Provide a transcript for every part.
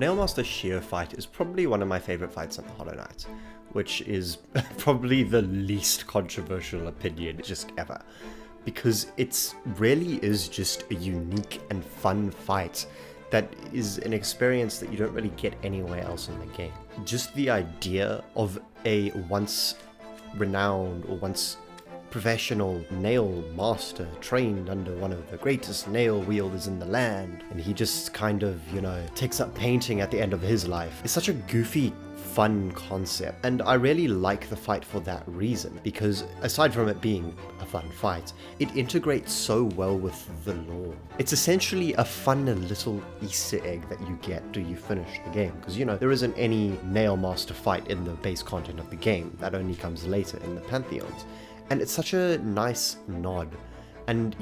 Nailmaster Shio fight is probably one of my favorite fights in Hollow Knight, which is probably the least controversial opinion just ever, because it really is just a unique and fun fight that is an experience that you don't really get anywhere else in the game. Just the idea of a once renowned or once professional nail master trained under one of the greatest nail wielders in the land, and he just kind of, takes up painting at the end of his life. It's such a goofy, fun concept, and I really like the fight for that reason, because aside from it being a fun fight, it integrates so well with the lore. It's essentially a fun little Easter egg that you get till you finish the game, because there isn't any nail master fight in the base content of the game. That only comes later in the Pantheons. And it's such a nice nod. And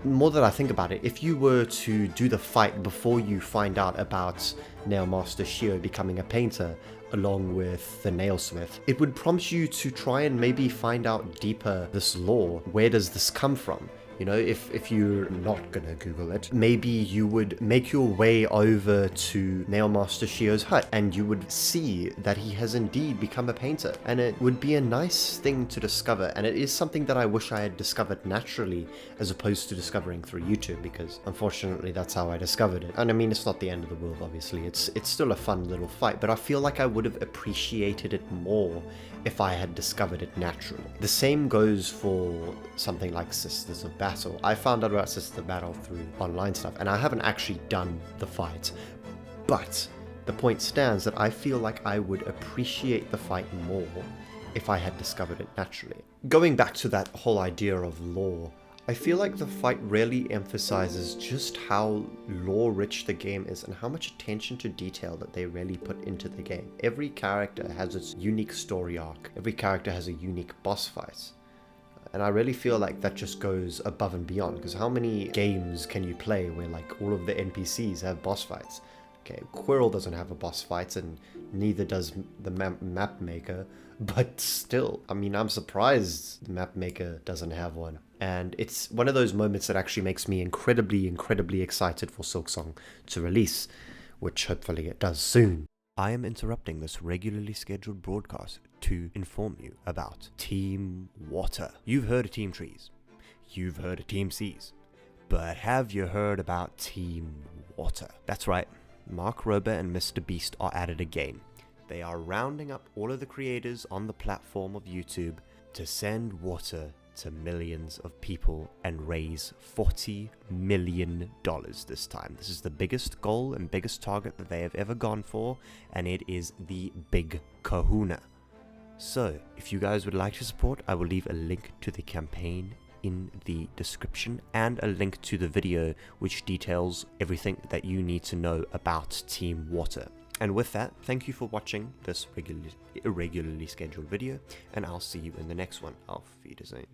more that I think about it, if you were to do the fight before you find out about Nailmaster Shio becoming a painter along with the Nailsmith, it would prompt you to try and maybe find out deeper this lore. Where does this come from? If you're not gonna Google it, maybe you would make your way over to Nailmaster Shio's hut and you would see that he has indeed become a painter, and it would be a nice thing to discover, and it is something that I wish I had discovered naturally as opposed to discovering through YouTube, because unfortunately that's how I discovered it. And I mean, it's not the end of the world, obviously, it's still a fun little fight, but I feel like I would have appreciated it more if I had discovered it naturally. The same goes for something like Sisters of Battle. I found out about Sisters of Battle through online stuff, and I haven't actually done the fight, but the point stands that I feel like I would appreciate the fight more if I had discovered it naturally. Going back to that whole idea of lore, I feel like the fight really emphasizes just how lore-rich the game is and how much attention to detail that they really put into the game. Every character has its unique story arc. Every character has a unique boss fight. And I really feel like that just goes above and beyond, because how many games can you play where all of the NPCs have boss fights? Okay, Quirrell doesn't have a boss fight, and neither does the map maker, but still, I mean, I'm surprised the map maker doesn't have one. And it's one of those moments that actually makes me incredibly excited for Silksong to release, which hopefully it does soon. I am interrupting this regularly scheduled broadcast to inform you about Team Water. You've heard of Team Trees, you've heard of Team Seas, but have you heard about Team Water? That's right, Mark Rober and Mr. Beast are at it again. They are rounding up all of the creators on the platform of YouTube to send water to millions of people and raise $40 million this time. This is the biggest goal and biggest target that they have ever gone for, and it is the big kahuna. So, if you guys would like to support, I will leave a link to the campaign in the description and a link to the video which details everything that you need to know about Team Water. And with that, thank you for watching this irregularly scheduled video, and I'll see you in the next one. Auf Wiedersehen.